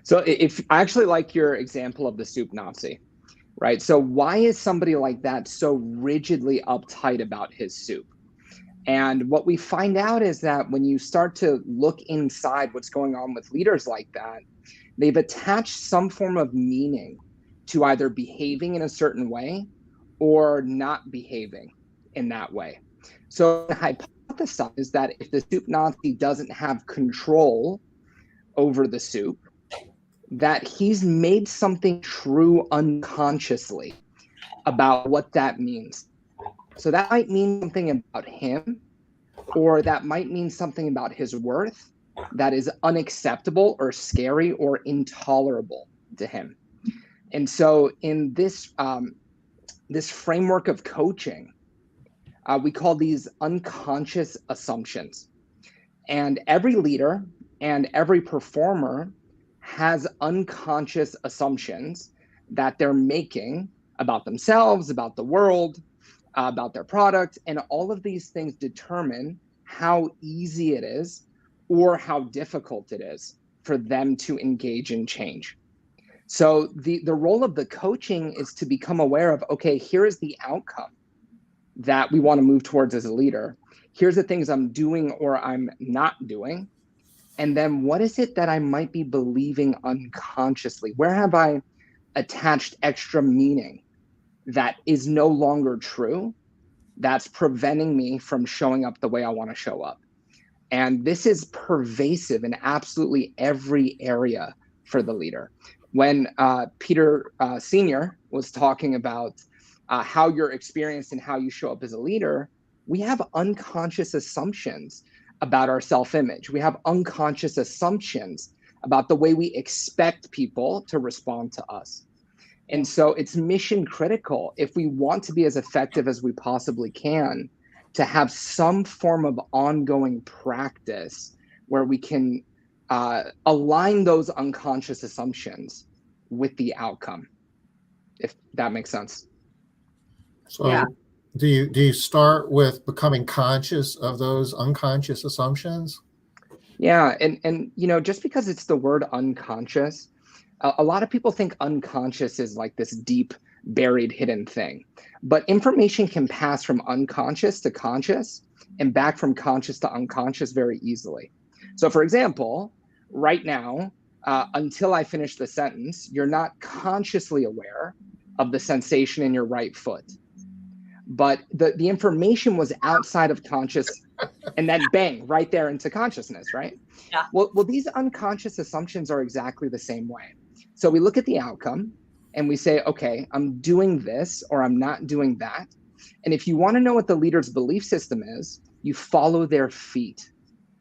Speaker 4: So if I actually like your example of the Soup Nazi, right? So why is somebody like that so rigidly uptight about his soup? And what we find out is that when you start to look inside what's going on with leaders like that, they've attached some form of meaning to either behaving in a certain way or not behaving in that way. So the hypothesis is that if the Soup Nazi doesn't have control over the soup, that he's made something true unconsciously about what that means. So that might mean something about him, or that might mean something about his worth that is unacceptable or scary or intolerable to him. And so in this this framework of coaching, we call these unconscious assumptions. And every leader and every performer has unconscious assumptions that they're making about themselves, about the world, about their product, and all of these things determine how easy it is or how difficult it is for them to engage in change. So the role of the coaching is to become aware of, okay, here is the outcome that we want to move towards as a leader. Here's the things I'm doing or I'm not doing. And then what is it that I might be believing unconsciously? Where have I attached extra meaning that is no longer true, that's preventing me from showing up the way I want to show up? And this is pervasive in absolutely every area for the leader. When Peter Sr. was talking about how you're experienced and how you show up as a leader, we have unconscious assumptions about our self-image. We have unconscious assumptions about the way we expect people to respond to us. And so it's mission critical, if we want to be as effective as we possibly can, to have some form of ongoing practice where we can align those unconscious assumptions with the outcome, if that makes sense.
Speaker 1: So
Speaker 2: Yeah.
Speaker 1: do you start with becoming conscious of those unconscious assumptions?
Speaker 4: Yeah, and you know, just because it's the word unconscious, a lot of people think unconscious is like this deep, buried, hidden thing. But information can pass from unconscious to conscious and back from conscious to unconscious very easily. So for example, right now, until I finish the sentence, you're not consciously aware of the sensation in your right foot. But the information was outside of conscious, and then bang, right there into consciousness, right?
Speaker 2: Yeah.
Speaker 4: Well, these unconscious assumptions are exactly the same way. So we look at the outcome and we say, okay, I'm doing this or I'm not doing that. And if you want to know what the leader's belief system is, you follow their feet.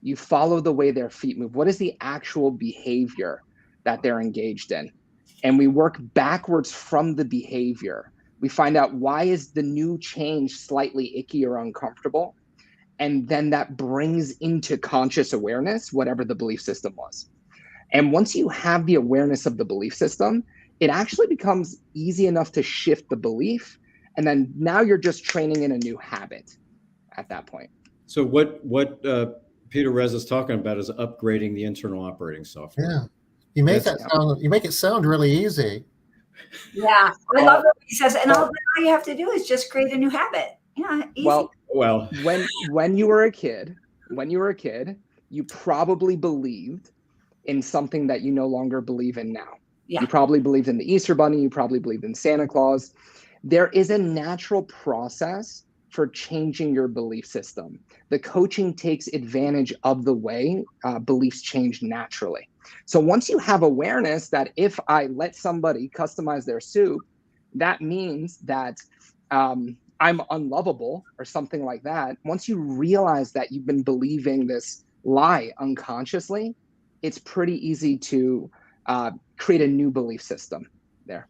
Speaker 4: You follow the way their feet move. What is the actual behavior that they're engaged in? And we work backwards from the behavior. We find out, why is the new change slightly icky or uncomfortable? And then that brings into conscious awareness whatever the belief system was. And once you have the awareness of the belief system, it actually becomes easy enough to shift the belief. And then now you're just training in a new habit at that point.
Speaker 3: So what Peter Reza is talking about is upgrading the internal operating software.
Speaker 1: Yeah. You make it sound really easy.
Speaker 2: Yeah. I love what he says. And all you have to do is just create a new habit. Yeah. Easy.
Speaker 4: Well, when you were a kid, you probably believed in something that you no longer believe in now.
Speaker 2: Yeah.
Speaker 4: You probably believed in the Easter Bunny. You probably believed in Santa Claus. There is a natural process for changing your belief system. The coaching takes advantage of the way beliefs change naturally. So once you have awareness that if I let somebody customize their soup, that means that I'm unlovable or something like that. Once you realize that you've been believing this lie unconsciously, it's pretty easy to create a new belief system there.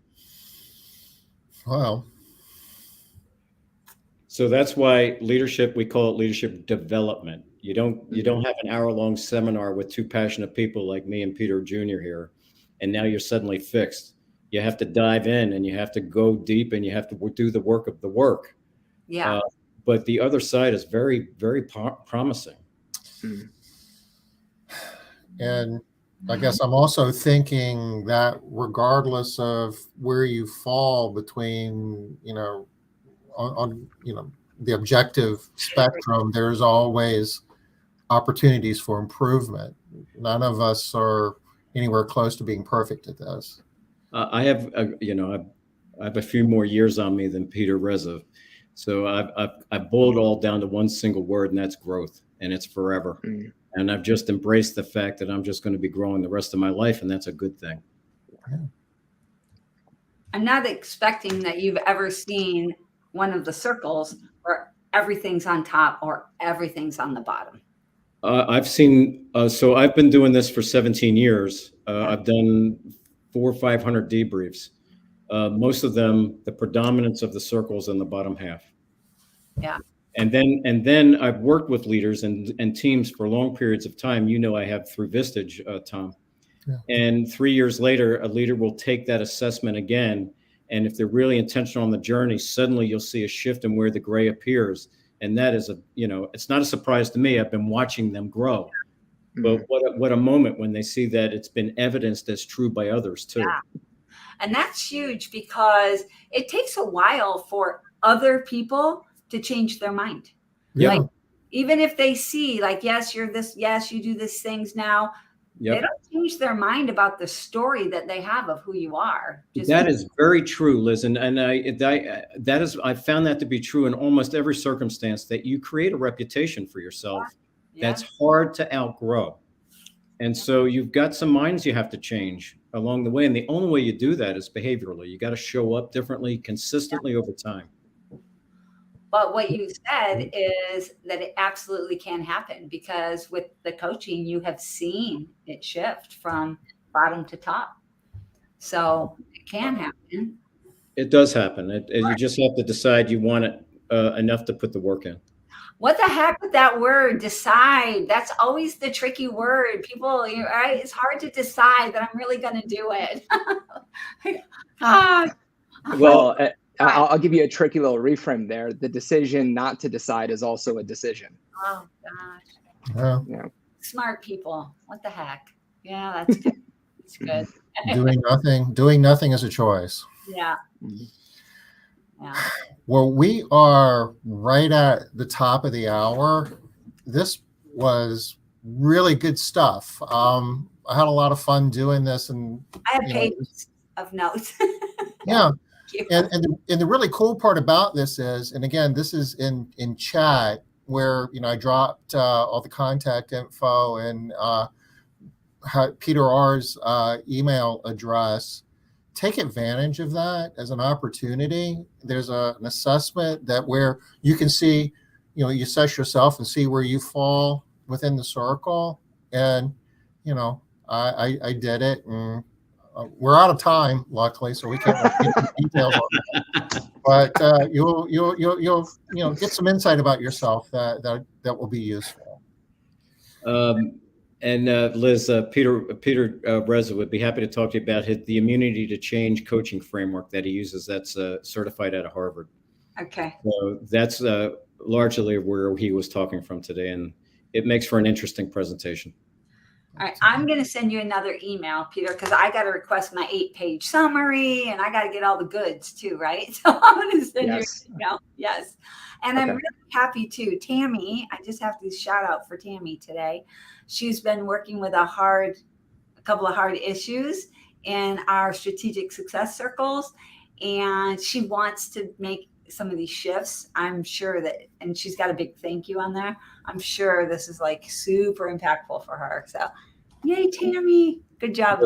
Speaker 1: Wow.
Speaker 3: So that's why leadership, we call it leadership development. You don't have an hour-long seminar with two passionate people like me and Peter Jr. here, and now you're suddenly fixed. You have to dive in and you have to go deep and you have to do the work of the work.
Speaker 2: Yeah.
Speaker 3: But the other side is very, very promising.
Speaker 1: And I guess I'm also thinking that regardless of where you fall between, on the objective spectrum, there's always opportunities for improvement. None of us are anywhere close to being perfect at this.
Speaker 3: I have a few more years on me than Peter Reza. So I've boiled it all down to one single word, and that's growth, and it's forever. And I've just embraced the fact that I'm just going to be growing the rest of my life, and that's a good thing.
Speaker 1: Yeah.
Speaker 2: I'm not expecting that you've ever seen one of the circles where everything's on top or everything's on the bottom.
Speaker 3: I've seen, so I've been doing this for 17 years. I've done 400 or 500 debriefs. Most of them, the predominance of the circles in the bottom half.
Speaker 2: Yeah.
Speaker 3: And then I've worked with leaders and teams for long periods of time. I have through Vistage, Tom. Yeah. And 3 years later, a leader will take that assessment again. And if they're really intentional on the journey, suddenly you'll see a shift in where the gray appears. And that is it's not a surprise to me. I've been watching them grow. But what a moment when they see that it's been evidenced as true by others too.
Speaker 2: Yeah. And that's huge because it takes a while for other people to change their mind.
Speaker 1: Yeah.
Speaker 2: Like, even if they see like, yes, you're this, yes, you do these things now,
Speaker 3: Yep.
Speaker 2: they don't change their mind about the story that they have of who you are.
Speaker 3: That is very true, Liz, and I found that to be true in almost every circumstance, that you create a reputation for yourself that's hard to outgrow. And so you've got some minds you have to change along the way. And the only way you do that is behaviorally. You got to show up differently, consistently over time.
Speaker 2: But what you said is that it absolutely can happen, because with the coaching, you have seen it shift from bottom to top. So it can happen.
Speaker 3: It does happen. You just have to decide you want it enough to put the work in.
Speaker 2: What the heck with that word, decide? That's always the tricky word. People, right? It's hard to decide that I'm really going to do it.
Speaker 4: Well, I'll give you a tricky little reframe there. The decision not to decide is also a decision.
Speaker 2: Oh, gosh.
Speaker 1: Yeah.
Speaker 2: Smart people. What the heck? Yeah, that's good. It's good.
Speaker 1: Doing nothing is a choice.
Speaker 2: Yeah. Yeah.
Speaker 1: Well, we are right at the top of the hour. This was really good stuff. I had a lot of fun doing this, and
Speaker 2: I have pages of notes.
Speaker 1: Yeah. And the really cool part about this is, and again, this is in chat where, I dropped all the contact info and Peter R's email address. Take advantage of that as an opportunity. There's an assessment that where you can see, you assess yourself and see where you fall within the circle. And, I did it, and we're out of time, luckily, so we can't get the details on it. But you'll get some insight about yourself that will be useful.
Speaker 3: And Liz, Peter Reza would be happy to talk to you about the immunity to change coaching framework that he uses. That's certified out of Harvard.
Speaker 2: Okay.
Speaker 3: So that's largely where he was talking from today, and it makes for an interesting presentation.
Speaker 2: All right, I'm going to send you another email, Peter, because I got to request my 8-page summary, and I got to get all the goods too, right? So I'm going to send you an email. Yes. And I'm really happy too. Tammy, I just have to shout out for Tammy today. She's been working with a couple of hard issues in our strategic success circles, and she wants to make some of these shifts. I'm sure that, and she's got a big thank you on there. I'm sure this is like super impactful for her. So yay, Tammy. Good job.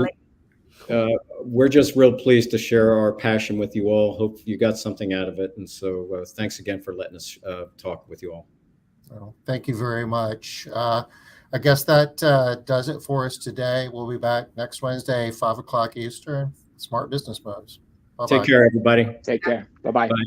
Speaker 3: We're just real pleased to share our passion with you all. Hope you got something out of it. And so thanks again for letting us talk with you all.
Speaker 1: Well, thank you very much. I guess that does it for us today. We'll be back next Wednesday, 5 o'clock Eastern. Smart Business Moves. Bye-bye.
Speaker 3: Take care, everybody.
Speaker 4: Take care. Bye-bye.
Speaker 3: Bye.